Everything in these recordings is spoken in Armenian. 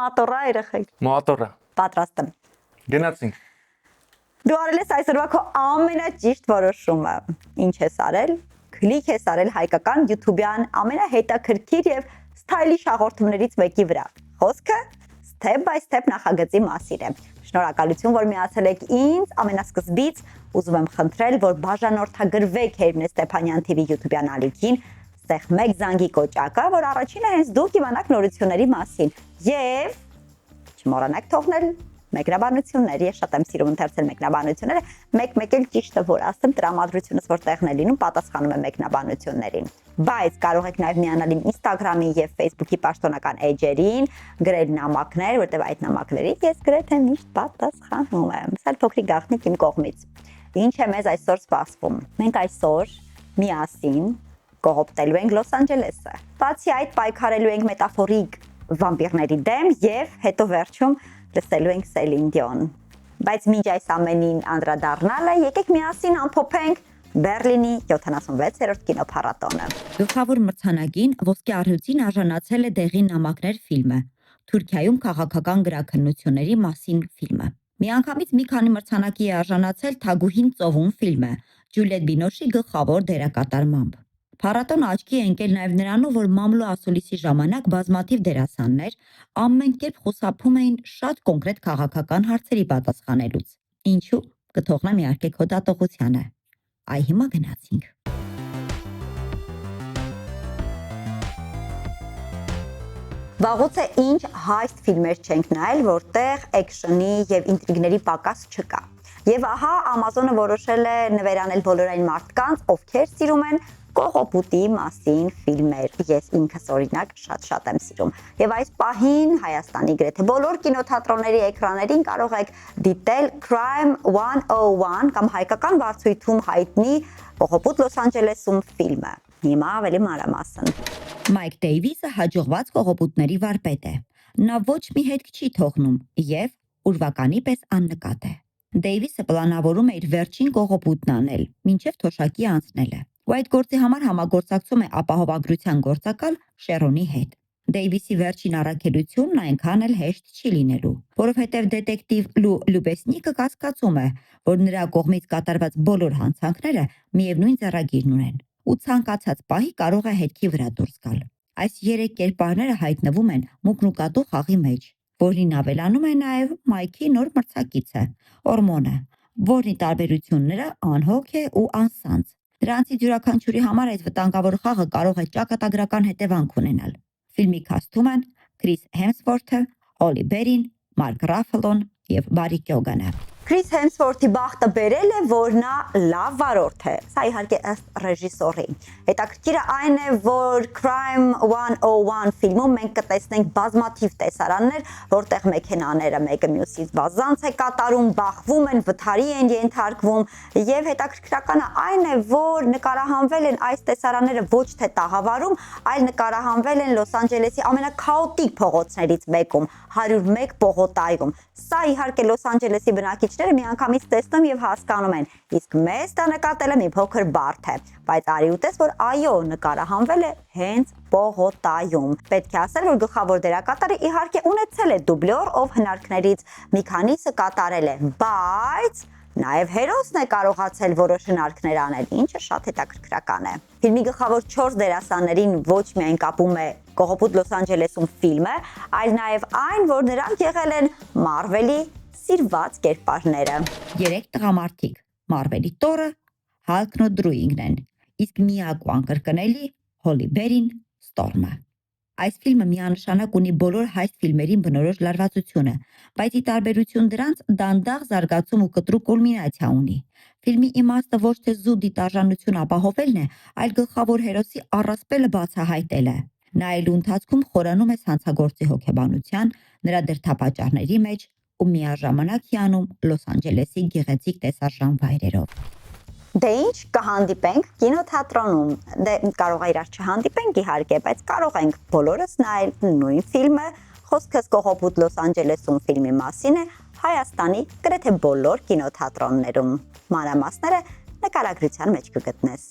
Մատոռա երեխեք։ Մատոռա։ Պատրաստ եմ։ Գնացինք։ Դու արել ես այսօրվա քո ամենաճիշտ որոշումը։ Ինչ ես արել։ Կլիկ ես արել հայկական YouTube-յան ամենահետաքրքիր եւ սթայլիշ հաղորդումներից մեկի վրա։ Խոսքը step by step նախագծի մասին է։ Շնորհակալություն, որ միացել եք ինձ ամենասկզբից։ Ուզում եմ խնդրել, որ բաժանորդագրվեք Հերմինե Ստեփանյան TV YouTube-յան ալիքին, ստեղմեք զանգի կոճակը, որ առաջինը հենց դուք իմանաք նորությունների մասին։ Եվ չմոռանաք թողնել մեկնաբանություններ, ես շատ եմ սիրում ընթերցել մեկնաբանությունները, մեկ-մեկ էլ ճիշտը որ ասեմ, տրամադրությունս որ տեղն է լինում, պատասխանում եմ մեկնաբանություններին։ Բայց կարող եք նաև միանալ իմ Instagram-ի եւ Facebook-ի պաշտոնական էջերին, գրել նամակներ, որտեղ այդ նամակներից ես գրեթե միշտ պատասխանում եմ։ Սա փոքրիկ գաղտնիք իմ կողմից։ Ինչ է մեզ այսօր սպասվում։ Մենք այսօր միասին կողոպտելու ենք Լոս Անջելեսը։ Բացի այդ, պայքարելու ենք մետաֆորիկ վամպիրների դեմ եւ հետո վերջում լսելու ենք Սելին Դիոն։ Բայց մինչ այս ամենին անդրադառնալը, եկեք միասին ամփոփենք Բերլինի 76-րդ կինոփառատոնը։ Գլխավոր մրցանակին ոսկե առյուծին արժանացել է Դեղին նամակներ ֆիլմը, Թուրքիայում քաղաքական գրաքննությունների մասին ֆիլմը։ Միանգամից մի քանի մրցանակի է արժանացել Թագուհին ծովում ֆիլմը, Ջուլիետ Բինոշի գլխավոր դերակատարմամբ։ Փառատոնը աչքի է ընկել նաև նրանով, որ մամլո ասուլիսի ժամանակ բազմաթիվ դերասաններ ամեն կերպ խուսափում էին շատ կոնկրետ քաղաքական հարցերի պատասխանելուց։ Ինչու՞ կթողնեմ իհարկե քո դատողությանը։ Այ հիմա գնացինք։ Վաղուց է ինչ հայտ ֆիլմեր չենք նայել, որտեղ էքշնի եւ ինտրիգների պակաս չկա։ Եվ ահա Amazon-ը որոշել է նվերանել բոլոր այն մարդկանց, ովքեր սիրում են կողոպուտի մասին ֆիլմեր։ Ես ինքս օրինակ շատ եմ սիրում։ Եվ այս պահին Հայաստանի գրեթե բոլոր կինոթատրոնների էկրաններին կարող եք դիտել Crime 101 կամ հայկական վարձույթում հայտնի Կողոպուտ Լոս Անջելեսում ֆիլմը։ Հիմա ավելի մանրամասն։ Մայք Դեյվիսը հաջողված կողոպուտների վարպետ է։ Նա ոչ մի հետք չի թողնում եւ ուրվականի պես աննկատ է։ Դեյվիսը պլանավորում է իր վերջին կողոպուտն անել, մինչև թոշակի անցնելը։ Ու այդ գործի համար համագործակցում է ապահովագրության գործակալ Շերոնի հետ։ Դեյվիսի վերջին առաքելությունն այնքան էլ հեշտ չի լինելու, որովհետև դետեկտիվ Լու Լուբեսնիկը կասկածում է, որ նրա կողմից կատարված բոլոր հանցանքները միևնույն ձեռագիրն ունեն, ու ցանկացած պահի կարող է հետքի վրա դուրս գալ։ Այս երեք կերպարները հայտնվում են մուկնուկատու խաղի մեջ, որին ավելանում է նաև Մայքի նոր մրցակիցը՝ Օրմոնը, որի տարբերությունները անհոգ է ու անսանձ։ Դրանցից յուրաքանչյուրի համար այդ վտանգավոր խաղը կարող է ճակատագրական հետևանք ունենալ։ Ֆիլմի քասթում են Քրիս Հեմսվորթը, Հոլի Բերին, Մարկ Ռաֆելոն եւ Բարի Կյոգանը։ Քրիս Հեմսվորթի բախտը բերել է, որ նա լավ վարորդ է։ Սա իհարկե ըստ ռեժիսորի։ Հետաքրքիրը այն է, որ Crime 101 ֆիլմում մենք կտեսնենք բազմաթիվ տեսարաններ, որտեղ մեքենաները մեկը մյուսից բազանց է կատարում, բախվում են, վթարի են ենթարկվում, եւ հետաքրքրականը այն է, որ նկարահանվել են այս տեսարանները ոչ թե տաղավարում, այլ նկարահանվել են Լոս Անջելեսի ամենաքաոտիկ փողոցներից մեկում, 101 պողոտայում։ Սա իհարկե Լոս Անջելեսի բնակիչները միանգամից տեսնում եւ հասկանում են, իսկ մեզ դա նկատելը մի փոքր բարդ է, բայց արի ուտես, որ այո, նկարահանվել է հենց Պողոտայում։ Պետք է ասել, որ գլխավոր դերակատարը իհարկե ունեցել է դուբլյոր, ով հնարքներից մի քանիսը կատարել է, բայց նաև հերոսն է կարողացել որոշ հնարքներ անել, ինչը շատ հետաքրքրական է։ Ֆիլմի գլխավոր 4 դերասաններին ոչ միայն կապում է Կողոպուտ Լոս Անջելեսում ֆիլմը, այլ նաև այն, որ նրանք եղել են Մարվելի սիրված կերպարները։ 3 տղամարդիկ՝ Մարվելի Տորը, Հալքն ու Դրուինգն են, իսկ միակ ու անկրկնելի Հոլի Բերին Ստորմը։ Այս ֆիլմը միանշանակ ունի բոլոր հայտ ֆիլմերին բնորոշ լարվածությունը, բայց ի տարբերություն դրանց դանդաղ զարգացում ու կտրուկ կուլմինացիա ունի։ Ֆիլմի իմաստը ոչ թե զուտ դիտարժանություն ապահովելն է, այլ գլխավոր հերոսի առասպելը բացահայտելը։ Նայելու ընթացքում խորանում ես հանցագործի հոգեբանության, նրա դրդապատճառների մեջ ու միաժամանակ հիանում Լոս Անջելեսի գեղեցիկ տեսարժան վայրերով։ Դե ինչ կհանդիպենք կինոթատրոնում։ Դե կարող է իրար չհանդիպենք իհարկե, բայց կարող ենք բոլորս նայել նույն ֆիլմը։ Խոսքս Կողոպուտ Լոս Անջելեսում ֆիլմի մասին է Հայաստանի գրեթե բոլոր կինոթատրոններում։ Մանրամասները նկարագրության մեջ կգտնես։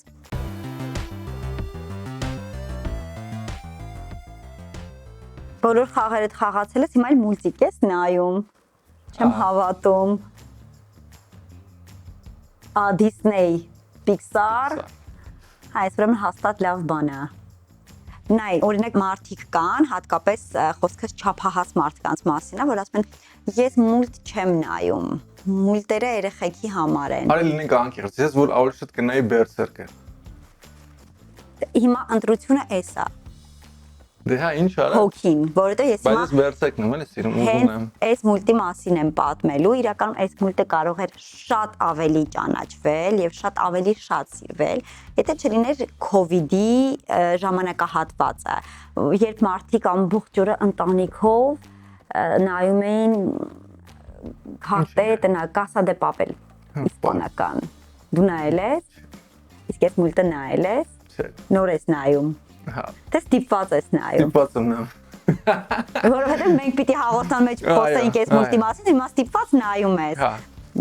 Բոլոր խաղերդ խաղացել ես, հիմա էլ մուլտիկ ես նայում։ Չեմ հավատում։ Disney, Pixar։ Այս ուրեմն հաստատ լավ բան է։ Նայ, օրինակ մարդիկ կան, հատկապես խոսքս չափահաս մարդկանց մասին է, որ ասում են ես մուլտ չեմ նայում։ Մուլտերը երեխեքի համար են։ Արի լինենք անկեղծ, ես որ ավելի շատ կնայի Berserk-ը։ Հիմա ընտրությունը էս է։ Դե հա ինչ արա։ Հոգին, որովհետեւ ես հիմա Բայց Berserk-ն եմ էլի սիրում ուզում հենց եմ։ այս մուլտի մասին եմ պատմելու, իրականում այս մուլտը կարող էր շատ ավելի ճանաչվել եւ շատ ավելի շատ սիրվել, եթե չլիներ COVID-ի ժամանակահատվածը, երբ մարդիկ ամբողջ օրը ընտանիքով նայում էին քարտե տնա Casa de Papel իսպանական։ Դու նայել ես։ Իսկ այս մուլտը նայել ես։ Չէ։ Նոր ես նայում։ Հա։ Դե ստիպված ես նայում։ Ստիպված եմ նայում։ Որովհետև մենք պիտի հաղորդման մեջ խոսենք այս մուլտի մասին, հիմա ստիպված նայում ես։ Հա։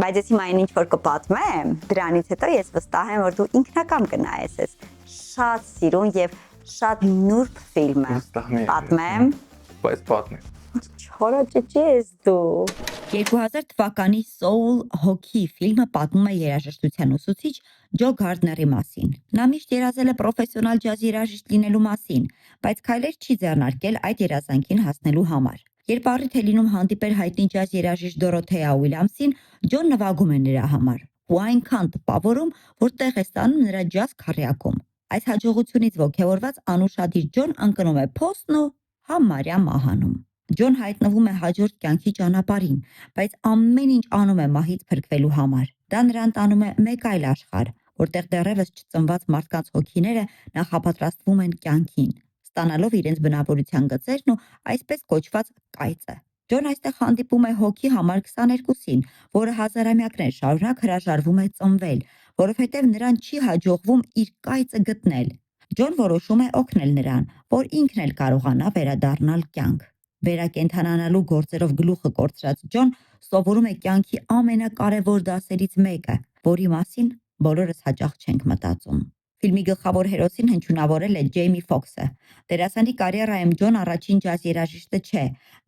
Բայց ես հիմա ինչ որ կպատմեմ, դրանից հետո ես վստահ եմ, որ դու ինքնակամ կնայես ես։ Շատ սիրուն եւ շատ նուրբ ֆիլմ է։ Պատմեմ։ Բայց պատմի։ Չորաճճի ես դու։ 2000 թվականի Soul Hockey ֆիլմը պատմում է երաժշտության ուսուցիչ Ջո Գարդների մասին։ Նա միշտ երազել է պրոֆեսիոնալ ջազ երաժիշտ լինելու մասին, բայց քայլեր չի ձեռնարկել այդ երազանքին հասնելու համար։ Երբ առիթ է լինում հանդիպել հայտնի ջազ երաժիշտ Դորոթեա Ուիլյամսին, Ջոն նվագում է նրա համար ու այնքան տպավորում, որ տեղ է ստանում նրա ջազ քառյակում։ Այս հաջողությունից ոգևորված անուշադիր Ջոն ընկնում է փոստն ու համարյա մահանում։ Ջոն հայտնվում է հաջորդ կյանքի ճանապարհին, բայց ամեն ինչ անում է մահից փրկվելու համար։ Դա նրան տանում է մեկ այլ աշխարհ, որտեղ դեռևս չծնված մարդկանց հոգիները նախապատրաստվում են կյանքին, ստանալով իրենց բնավորության գծերն ու այսպես կոչված կայծը։ Ջոն այստեղ հանդիպում է հոգի համար 22-ին, որը հազարամյակներ շարունակ հրաժարվում է ծնվել, որովհետև նրան չի հաջողվում իր կայծը գտնել։ Ջոն որոշում է օգնել նրան, որ ինքն էլ կարողանա վերադառնալ կյանք։ Վերակենդանանալու գործերով գլուխը կորցրած Ջոն սովորում է կյանքի ամենակարևոր դասերից մեկը, որի մասին բոլորս հաճախ չենք մտածում։ Ֆիլմի գլխավոր հերոսին հնչյունավորել է Ջեյմի Ֆոքսը։ Դերասանի կարիերայում Ջոն առաջին ջազ երաժիշտը չէ։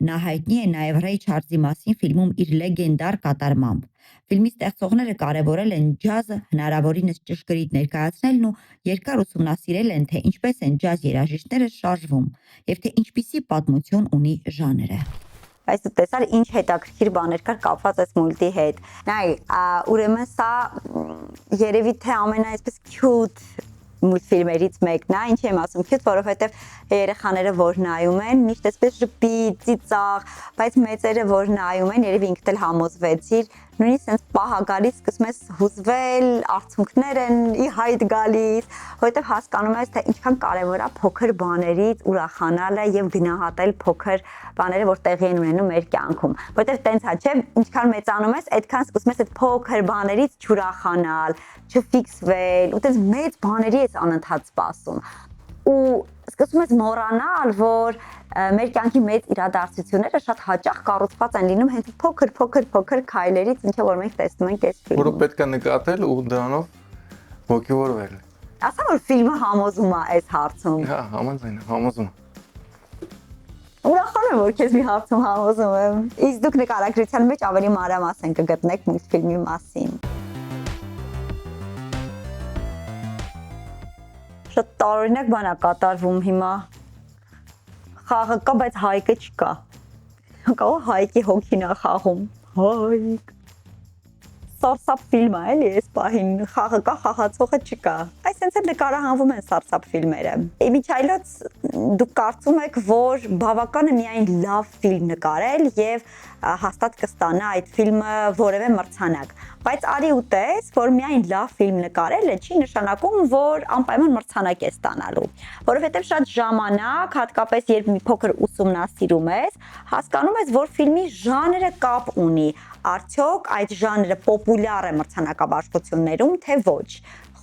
Նա հայտնի է նաև Ռեյ Չարլզի մասին ֆիլմում իր լեգենդար կատարմամբ։ Ֆիլմի ստեղծողները կարևորել են ջազը հնարավորինս ճշգրիտ ներկայացնելն ու երկար ուսումնասիրել են, թե ինչպես են ջազ երաժիշտները շարժվում եւ թե ինչպիսի պատմություն ունի ժանրը։ Այս դու տեսար ինչ հետաքրքիր բաներ կար կապված այս մուլտի հետ։ Նայ, ուրեմն սա երևի թե ամենաայսպես cute մուլտֆիլմերից մեկն է, ինչի եմ ասում cute, որովհետև երեխաները որ նայում են, միշտ այսպես ժպիտ, ծիծաղ, բայց մեծերը որ նայում են, երևի ինքդ էլ համոզվեցիր, նույնիսկ sense պահա գալիս սկսում ես հուզվել, արցունքներ են ի հայտ գալիս, որովհետև հասկանում ես թե ինչքան կարևոր է փոքր բաներից ուրախանալը եւ գնահատել փոքր բաները, որ տեղի են ունենում մեր կյանքում, որովհետև տենց հա չէ, ինչքան մեծանում ես, այդքան սկսում ես այդ փոքր բաներից չուրախանալ, չֆիքսվել, ու տենց մեծ բաների ես անընդհատ սպասում։ Ու սկսում ես մոռանալ, որ մեր կյանքի մեծ իրադարձությունները շատ հաճախ կառուցված են լինում հենց փոքր քայլերից, ինչը որ մենք տեսնում ենք այս ֆիլմում։ Որը պետք է նկատել ու դրանով ոգևորվել։ Ասա որ ֆիլմը համոզում է այս հարցում։ Հա, համաձայն եմ, համոզում։ Ուրախանում եմ, որ քեզ մի հարցում համոզում եմ։ Իսկ դուք նկարագրության մեջ ավելի մանրամասն կգտնեք մուլտֆիլմի մասին։ Շատ տարօրինակ բան է կատարվում հիմա։ Խաղը կա, բայց հայկը չկա։ Կա հայկի հոգին է խաղում։ Հայկ։ Սարսափ ֆիլմ է, էլի, այս պահին խաղը կա, խաղացողը չկա։ Այսինքն էլ նկարահանվում են սարսափ ֆիլմերը։ Իմիջայլոց դուք կարծում եք, որ բավական է միայն լավ ֆիլմ նկարել եւ հաստատ կստանա այդ ֆիլմը որևէ մրցանակ։ Բայց արի ու տես, որ միայն լավ ֆիլմ նկարելը չի նշանակում, որ անպայման մրցանակ է ստանալու։ Որովհետև շատ ժամանակ, հատկապես երբ մի փոքր ուսումնասիրում ես, հասկանում ես, որ ֆիլմի ժանրը կապ ունի։ Արդյոք այդ ժանրը պոպուլյար է մրցանակաբաշխություններում, թե ոչ։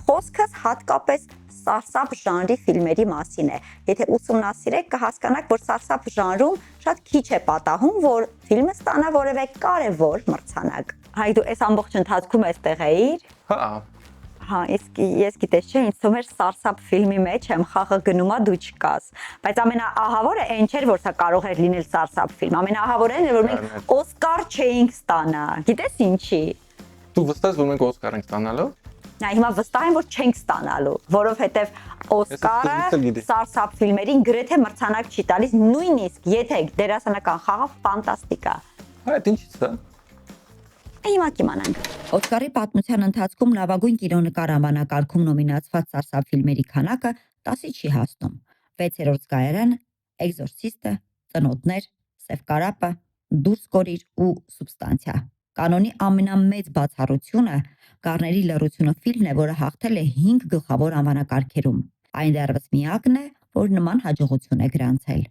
Խոսքս հատկապես սարսափ ժանրի ֆիլմերի մասին է։ Եթե ուսումնասիրեք, կհասկանաք, որ սարսափ ժանրում շատ քիչ է պատահում, որ ֆիլմը ստանա որևէ կարևոր մրցանակ։ Հայ դու այս ամբողջ ընթացքում էստեղ էիր։ Հա։ Հա, իսկ ես գիտես չէ, ինձ թվում էր Սարսափ ֆիլմի մեջ եմ խաղը գնում է դու չկաս։ Բայց ամենաահավորը այն չէր, որ սա կարող էր լինել Սարսափ ֆիլմ։ Ամենաահավորն էր, որ մենք Օսկար չէինք ստանա։ Գիտես ինչի։ Դու վստահ ես, որ մենք Օսկար ենք ստանալու։ Նա հիմա վստահ եմ, որ չենք ստանալու, որովհետև Օսկարը Սարսափ ֆիլմերին գրեթե մրցանակ չի տալիս, նույնիսկ եթե դերասանական խաղը ֆանտաստիկ է։ Հա, դա ինչի՞ց է։ Հիմա կիմանանք։ Օսկարի պատմության ընթացքում լավագույն կինոնկար անվանակարգում նոմինացված Սարսափ ֆիլմերի քանակը 10-ի չի հասնում։ 6-րդ զգայարան, Էկզորցիստը, Ծնոտներ, Սև կարապը, Դուրս կորիր ու Սուբստանցիա։ Կանոնի ամենամեծ բացառությունը Գառների լռությունը ֆիլմն է, որը հաղթել է 5 գլխավոր անվանակարգերում։ Այն դեռևս միակն է, որ նման հաջողություն է գրանցել։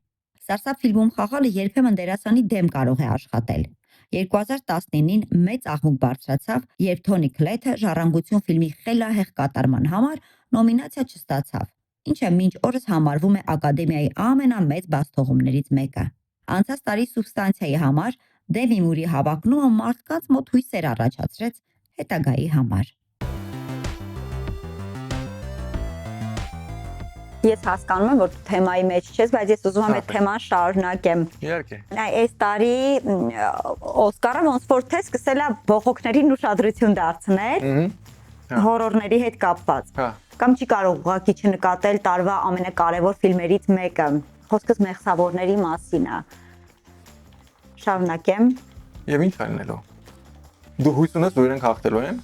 Սարսափ ֆիլմում խաղալը երբեմն դերասանի դեմ կարող է աշխատել։ 2019-ին մեծ աղմուկ բարձրացավ, երբ Թոնի Քլեթը «Ժառանգություն» ֆիլմի խելահեղ կատարման համար նոմինացիա չստացավ, ինչը մինչ օրս համարվում է Ակադեմիայի ամենամեծ բացթողումներից մեկը։ Անցած տարի Սուբստանցիայի համար Դեմի Մուրի հավակնումը մարդկանց մոտ հույսեր առաջացրեց հետագայի համար։ Ես հասկանում եմ, որ դու թեմայի մեջ չես, բայց ես ուզում եմ այդ թեման շարունակեմ։ Իհարկե։ Այս տարի Օսկարը ոնց որ թե սկսել է բողոքներին ուշադրություն դարձնել հորորների հետ կապված։ Հա։ Կամ չի կարող ուղղակի չնկատել տարվա ամենակարևոր ֆիլմերից մեկը։ Խոսքս մեղսավորների մասին է։ Շարունակեմ։ Եվ ինչ անելու։ Դու հույս ունես, որ իրենք հաղթելու են։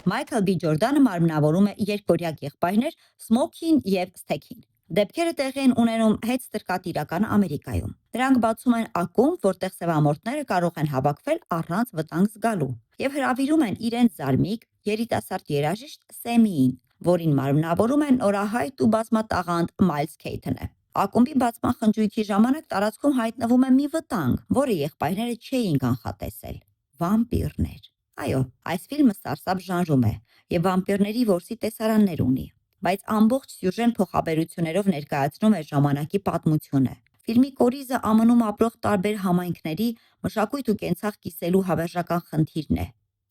Մայքլ Բի Ջորդանը մարմնավորում է երկկորյակ եղբայրներ Սմոքին եւ Սթեքին։ Դեպքերը տեղի են ունենում հետ ստրկատիրական Ամերիկայում։ Դրանք բացում են ակումբ, որտեղ սևամորթները կարող են հավաքվել առանց վտանգ զգալու եւ հրավիրում են իրենց զարմիկ երիտասարդ երաժիշտ Սեմիին, որին մարմնավորում են նորահայտ ու բազմատաղանդ Մայլզ Քեյթոնը։ Ակումբի բացման խնջույքի ժամանակ տարածքում հայտնվում է մի վտանգ, որը եղբայրները չէին կանխատեսել՝ վամպիրներ։ Այո, այս ֆիլմը սարսափ ժանրում է եւ վամպիրների որսի տեսարաններ ունի, բայց ամբողջ սյուժեն փոխաբերություններով ներկայացնում է ժամանակի պատմությունը։ Ֆիլմի կորիզը ԱՄՆ-ում ապրող տարբեր համայնքների մշակույթ ու կենցաղ կիսելու հավերժական խնդիրն է։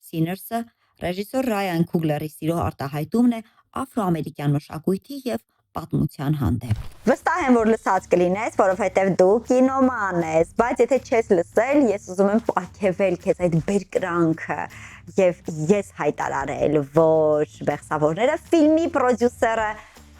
Սիներսը ռեժիսոր Ռայան Քուգլերի սիրո արտահայտումն է աֆրոամերիկյան մշակույթի եւ պատմության հանդեպ։ Վստահ եմ, որ լսած կլինես, որովհետև դու կինոման ես, բայց եթե չես լսել, ես ուզում եմ պարգևել քեզ այդ բերկրանքը եւ ես հայտարարել, որ Բեղսավորները ֆիլմի պրոդյուսերը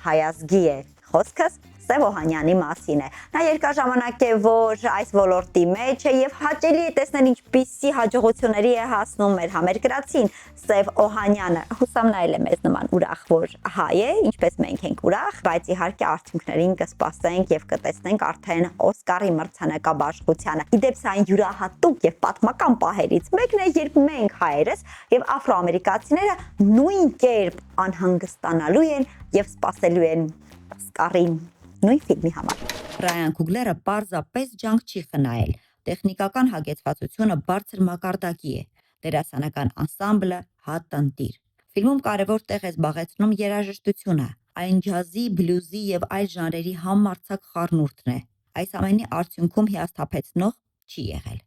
հայազգի է։ Խոսքս Սև Օհանյանի մասին է։ Նա երկար ժամանակ է, որ այս ոլորտի մեջ է եւ հաճելի է տեսնել ինչպիսի հաջողությունների է հասնում մեր համերկրացին Սև Օհանյանը։ Հուսամ նայել է մեզ նման ուրախ, որ հայ է, ինչպես մենք ենք ուրախ, բայց իհարկե արդյունքներին կսպասենք եւ կտեսնենք արդեն Օսկարի մրցանակաբաշխությանը։ Իդեպ սա այն յուրահատուկ եւ պատմական պահերից մեկն է, երբ մենք հայերս եւ աֆրոամերիկացիները նույն կերպ անհանգստանալու են եւ սպասելու են Օսկարին նույն ֆիլմի համար։ Ռայան Քուգլերը պարզապես ջանք չի խնայել։ Տեխնիկական հագեցվածությունը բարձր մակարդակի է, դերասանական անսամբլը հատնտիր։ Ֆիլմում կարևոր տեղ է զբաղեցնում երաժշտությունը, այն ջազի, բլյուզի եւ այլ ժանրերի համարձակ խառնուրդն է։ Այս ամենի արդյունքում հիասթափեցնող չի եղել։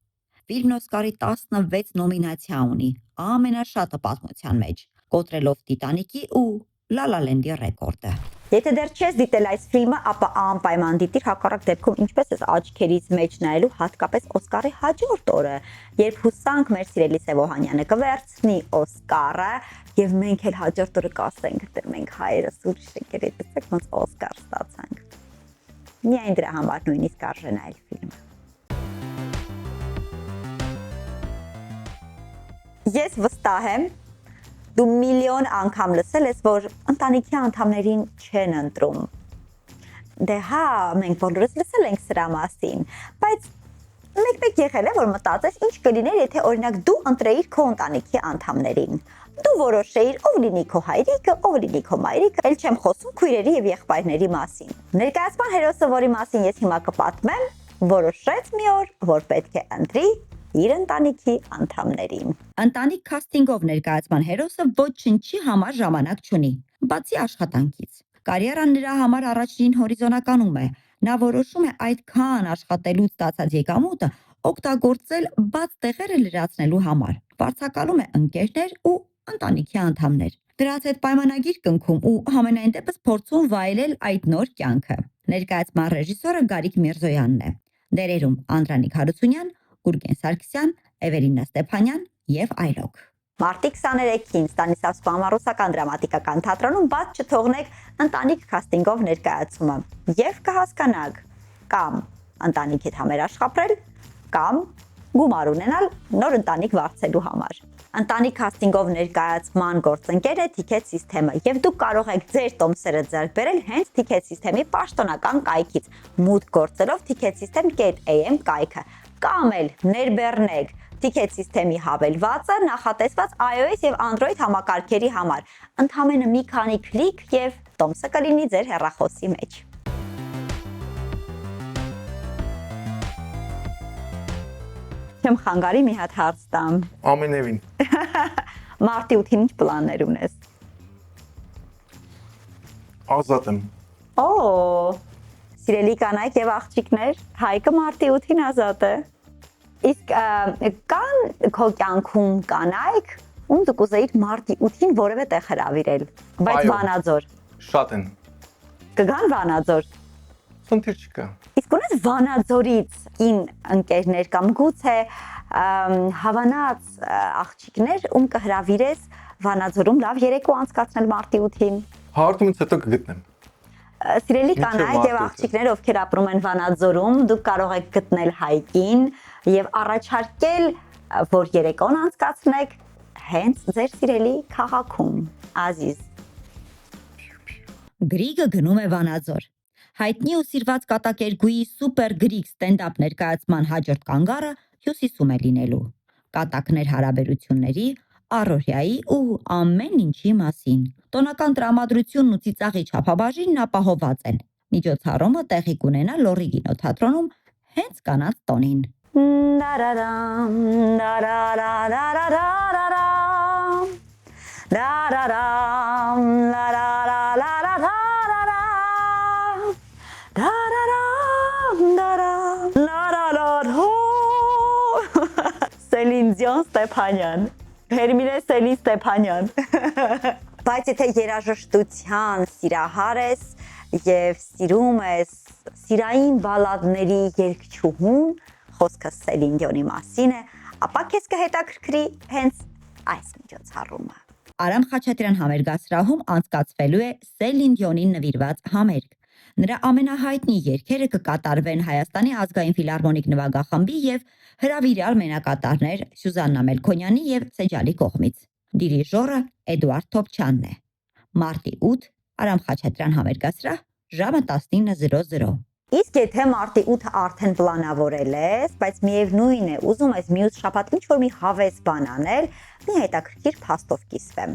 Ֆիլմն Օսկարի 16 նոմինացիա ունի, ամենաշատը պատմության մեջ, կոտրելով Տիտանիկի ու La La Land-ի ռեկորդը։ Եթե դեռ չես դիտել այս ֆիլմը, ապա անպայման դիտիր, հակառակ դեպքում ինչպես ես աչքերից մեջ նայելու հատկապես Օսկարի հաջորդ օրը, երբ հուսանք մեր սիրելի Սև Օհանյանը կվերցնի Օսկարը եւ մենք էլ հաջորդ օրը կասենք, դե մենք հայերս ուրիշ եկել դեպք ոնց Օսկար ստացանք։ Միայն դրա համար նույնիսկ արժե նայել ֆիլմը։ Ես վստահ եմ, դու միլիոն անգամ լսել ես, որ ընտանիքի անդամներին չեն ընտրում։ Դե հա, մենք բոլորս լսել ենք սրա մասին, բայց մեկ-մեկ եղել է, որ մտածես, ինչ կլիներ, եթե օրինակ դու ընտրեիր քո ընտանիքի անդամներին։ Դու որոշեիր, ով լինի քո հայրիկը, ով լինի քո մայրիկը, ել չեմ խոսում քույրերի եւ եղբայրների մասին։ Ներկայացման հերոսը, որի մասին ես հիմա կպատմեմ, որոշեց մի օր, որ պետք է ընտրի իր ընտանիքի անդամներին։ Ընտանիք քասթինգով ներկայացման հերոսը ոչինչի համար ժամանակ չունի, բացի աշխատանքից։ Կարիերան նրա համար առաջին հորիզոնականում է։ Նա որոշում է այդքան աշխատելուց ստացած եկամուտը օգտագործել բաց տեղերը լրացնելու համար։ Վարձակալում է ընկերներ ու ընտանիքի անդամներ։ Դրանց հետ պայմանագիր կնքում ու համենայն դեպս փորձում վայելել այդ նոր կյանքը։ Ներկայացման ռեժիսորը Գարիկ Միրզոյանն է։ Դերերում Անդրանիկ Հարությունյան, Գուրգեն Սարգսյան, Էվելինա Ստեփանյան եւ այլոք։ Մարտի 23-ին Ստանիսլավսկու համառուսական դրամատիկական թատրոնում բաց չթողնեք ընտանիք քաստինգով ներկայացումը եւ կհասկանաք կամ ընտանիքի հետ համերաշխապրել կամ գումար ունենալ նոր ընտանիք վարձելու համար։ Ընտանիք քաստինգով ներկայացման գործընկեր է Ticket System-ը եւ դուք կարող եք ձեր տոմսերը ձեռք բերել հենց Ticket System-ի պաշտոնական կայքից մուտք գործելով ticketsystem.am կայքը կամ էլ ներբեռնեք Ticket System-ի հավելվածը նախատեսված iOS եւ Android համակարգերի համար։ Ընդամենը մի քանի քլիկ եւ տոմսը կլինի ձեր հեռախոսի մեջ։ Չեմ խանգարի մի հատ հարց տամ։ Ամենևին։ Մարտի 8-ին ինչ պլաններ ունես։ Ազատ եմ։ Օ, սիրելի կանայք եւ աղջիկներ, Հայկը մարտի 8-ին ազատ է։ Իսկ կան քո կյանքում կանայք, ում դու կուզեիր մարտի 8-ին որևէ տեղ հրավիրել, բայց Այո։ Վանաձոր։ Շատ են։ Կգան Վանաձոր։ Խնդիր չկա։ Իսկ ունես Վանաձորից կին ընկերներ կամ գուցե հավանած աղջիկներ, ում կհրավիրես Վանաձորում լավ երեկո անցկացնել մարտի 8-ին։ Հարթումից հետո կգտնեմ։ Սիրելի Մինչև կանայք եւ մարտի 8-ը։ աղջիկներ, ովքեր ապրում են Վանաձորում, դուք կարող եք գտնել Հայկին եւ առաջարկել, որ երեկոն անցկացնեք հենց ձեր սիրելի քաղաքում։ Ազիզ։ Գրիգը գնում է Վանաձոր։ Հայտնի ու սիրված կատակերգուի սուպեր գրիգ ստենդափ ներկայացման հաջորդ կանգառը Հյուսիսում է լինելու։ Կատակներ հարաբերությունների, առօրյայի ու ամեն ինչի մասին։ Տոնական տրամադրությունն ու ծիծաղի չափաբաժինն ապահովված են։ Միջոցառումը տեղի կունենա Լոռի կինոթատրոնում հենց կանանց տոնին։ Դարարամ, դարարարարարարարարամ, դարարամ, լարարարարարարարամ, դարարամ, դարարամ, լարարարհո։ Սելին Ձիոն Ստեփանյան, Հերմինե Սելի Ստեփանյան։ Բայց եթե երաժշտության սիրահար ես եւ սիրում ես սիրային բալադների երգչուհուն, խոսքը Սելին Դիոնի մասին է, ապա քեզ կհետաքրքրի հենց այս միջոցառումը։ Արամ Խաչատրյան համերգասրահում անցկացվելու է Սելին Դիոնին նվիրված համերգ։ Նրա ամենահայտնի երգերը կկատարվեն Հայաստանի ազգային ֆիլհարմոնիկ նվագախմբի եւ հրավիրյալ մենակատարներ Սյուզաննա Մելքոնյանի եւ Սեջալի կողմից։ Դիրիժորը Էդուարդ Թոփչյանն է։ Մարտի 8 Արամ Խաչատրյան համերգասրահ ժամը 19:00։ Իսկ եթե մարտի 8-ը արդեն պլանավորել ես, բայց միևնույն է, ուզում ես մյուս շաբաթ ինչ-որ մի հավես բան անել, մի հետաքրքիր փաստով կիսվեմ։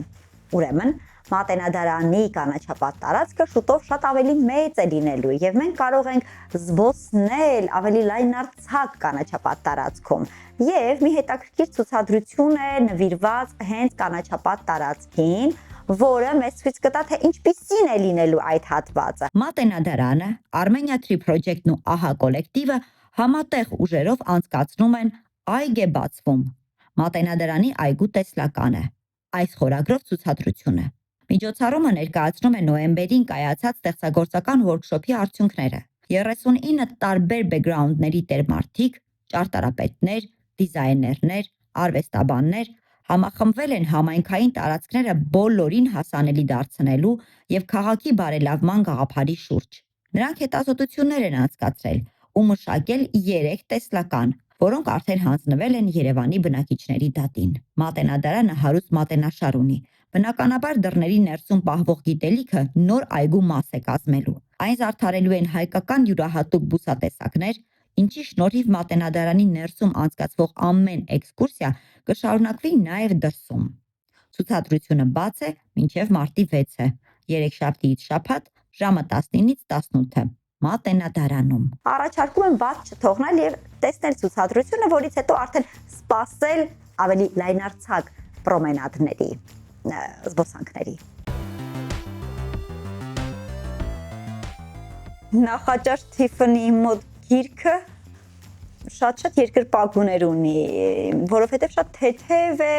Ուրեմն, Մատենադարանի կանաչապատ տարածքը շուտով շատ ավելի մեծ է լինելու եւ մենք կարող ենք զբոսնել ավելի լայնարձակ կանաչապատ տարածքում եւ մի հետաքրքիր ցուցադրություն է նվիրված հենց կանաչապատ տարածքին, որը մեզ ցույց կտա թե ինչպիսին է լինելու այդ հատվածը։ Մատենադարանը, Armenia Tree Project-ն ու ԱՀԱ կոլեկտիվը համատեղ ուժերով անցկացնում են Այգ է բացվում։ Մատենադարանի այգու տեսլականը։ Այս խորագրով ցուցադրությունը։ Միջոցառումը ներկայացնում է նոյեմբերին կայացած ստեղծագործական workshop-ի արդյունքները։ 39 տարբեր բեքգրաունդների տերմարդիկ, ճարտարապետներ, դիզայներներ, արվեստաբաններ համախմբվել են համայնքային տարածքները բոլորին հասանելի դարձնելու եւ քաղաքի բարելավման գաղափարի շուրջ։ Նրանք հետազոտություններ են անցկացրել ու մշակել 3 տեսլական, որոնք արդեն հանձնվել են Երևանի բնակիչների դատին։ Մատենադարանը հարուստ մատենաշար ունի։ Բնականաբար դռների ներսում պահվող գիտելիքը նոր այգու մաս է կազմելու։ Այն զարդարելու են հայկական յուրահատուկ բուսատեսակներ, ինչի շնորհիվ Մատենադարանի ներսում անցկացվող ամեն էքսկուրսիա կշարունակվի նաև դրսում։ Ցուցադրությունը բաց է մինչև մարտի 6-ը, երեքշաբթիից շաբաթ ժամը 19-ից 18 Մատենադարանում։ Առաջարկում եմ բաց չթողնել եւ տեսնել ցուցադրությունը, որից հետո արդեն սպասել ավելի լայնարձակ պրոմենադների, զբոսանքների։ Նախաճաշ Tiffany մոտ գիրքը շատ երկրպագուներ ունի, որովհետև շատ թեթև է,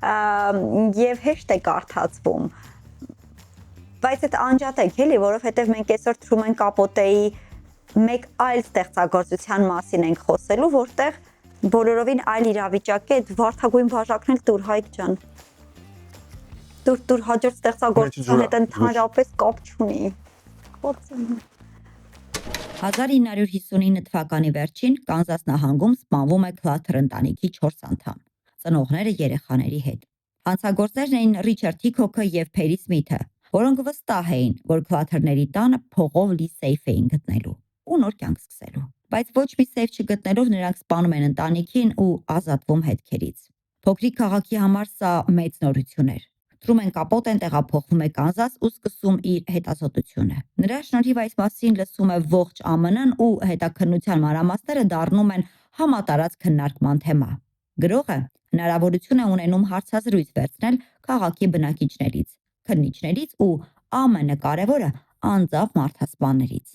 եւ հեշտ է կարդացվում։ Բայց այդ անջատեք էլի, որովհետեւ մենք այսօր Թրումեն Կապոտեի մեկ այլ ստեղծագործության մասին ենք խոսելու, որտեղ բոլորովին այլ իրավիճակ է, վարդագույն բաժակն էլ դուր Հայկ ջան։ Դուր հաջորդ ստեղծագործության հետ ընդհանրապես կապ չունի։ 1959 թվականի վերջին Կանզաս նահանգում սպանվում է Քլաթեր ընտանիքի 4 անդամ, ծնողները երեխաների հետ։ Հանցագործներն էին Ռիչարդ Հիքոքը եւ Փերի Սմիթը, որոնք վստահ էին, որ Քլաթերների տանը փողով լի սեյֆ էին գտնելու ու նոր կյանք սկսելու։ Բայց ոչ մի սեյֆ չգտնելով նրանք սպանում են ընտանիքին ու ազատվում հետքերից։ Փոքրիկ քաղաքի համար սա մեծ նորություն էր։ Թրումեն Կապոտեն տեղափոխվում է Կանզաս ու սկսում իր հետազոտությունը։ Նրա շնորհիվ այս մասին լսում է ողջ ԱՄՆ-ն ու հետաքննության մանրամասները դառնում են համատարած քննարկման թեմա։ Գրողը հնարավորություն է ունենում հարցազրույց վերցնել քաղաքի բնակիչներից, քննիչներից ու ամենակարևորը անձավ մարդասպաններից։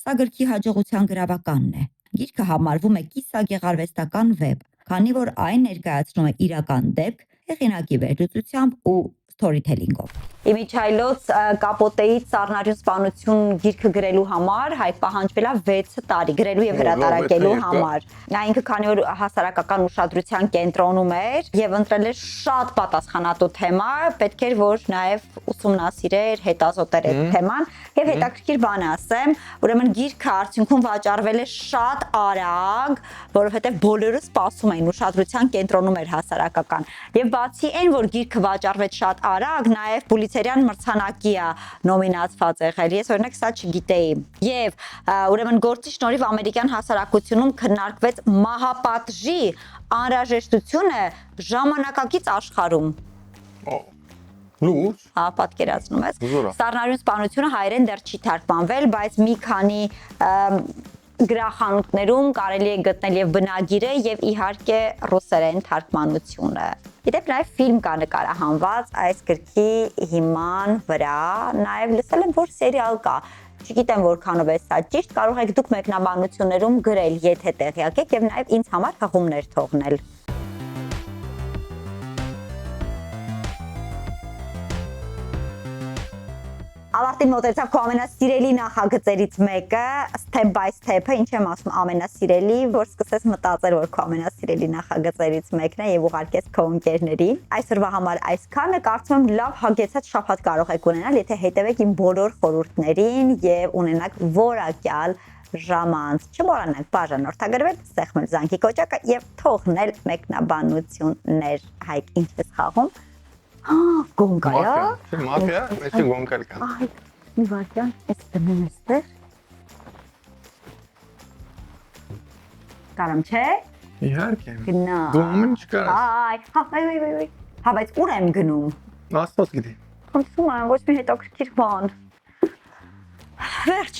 Սա գրքի հաջողության գրավականն է։ Գիրքը համարվում է կիսագեղարվեստական վեպ, քանի որ այն ներկայացնում է իրական դեպք հեղինակի վերլուծությամբ ու սթորիթելինգով։ Իմիջայլոց Կապոտեի Ծառնարյուն սպանություն գիրքը գրելու համար Հայկ պահանջվել է 6 տարի գրելու եւ հրատարակելու համար։ Նա ինքը քանի որ հասարակական ուշադրության կենտրոնում էր եւ ընտրել էր շատ պատասխանատու թեմա, պետք էր որ նաեւ ուսումնասիրեր, հետազոտեր այդ թեման եւ հետաքրքիր բան ասեմ, ուրեմն գիրքը արդյունքում վաճառվել է շատ արագ, որովհետեւ բոլորը սպասում էին, ուշադրության կենտրոնում էր հասարակական։ Եվ բացի այն, որ գիրքը վաճառվեց շատ արագ, նաեւ Պուլիցերյան մրցանակի է նոմինացված եղել։ Ես օրինակ սա չգիտեի։ Եվ ուրեմն գործի շնորհիվ ամերիկյան հասարակությունում քննարկվեց մահապատժի անհրաժեշտությունը ժամանակակից աշխարհում։ Լուրջ։ Հա, պատկերացնում ես։ Զորա։ Ծառնարյուն սպանությունը հայերեն դեռ չի թարգմանվել, բայց մի քանի գրախանութներում կարելի է գտնել եւ բնագիրը եւ իհարկե ռուսերեն թարգմանությունը։ Գիտեք, նաեւ ֆիլմ կա նկարահանված այս գրքի հիման վրա, նաեւ լսել եմ, որ սերիալ կա։ Չգիտեմ որքանով է սա ճիշտ, կարող եք դուք մեկնաբանություններում գրել, եթե տեղյակ եք եւ նաեւ ինձ համար հղումներ թողնել։ Ավարտին մոտեցավ քո ամենասիրելի նախագծերից մեկը, Step by Step-ը, ինչ եմ ասում, ամենասիրելի, որ սկսես մտածել, որ քո ամենասիրելի նախագծերից մեկն է եւ ուղարկես քո ընկերներին։ Այսօրվա համար այսքանը, կարծում եմ լավ հագեցած շաբաթ կարող եք ունենալ, եթե հետևեք իմ բոլոր խորհուրդներին եւ ունենաք որակյալ ժամանց։ Չմոռանաք բաժանորդագրվել, սեղմել զանգի կոճակը եւ թողնել մեկնաբանություններ։ Հայկ ինչ ես խաղում։ Գոնկայա։ Մաֆիա, մեջը գոնկալ կան։ Այ, մի վարքյան, այս դնում էստեղ։ Կարամ չէ։ Իհարկե։ Գնա։ Դու ամեն ինչ կարաս։ Այ, հա, բայց ուր եմ գնում։ Աստված գիտի։ Խնդրում եմ, ոչ մի հետաքրքիր բան։ Վերջ։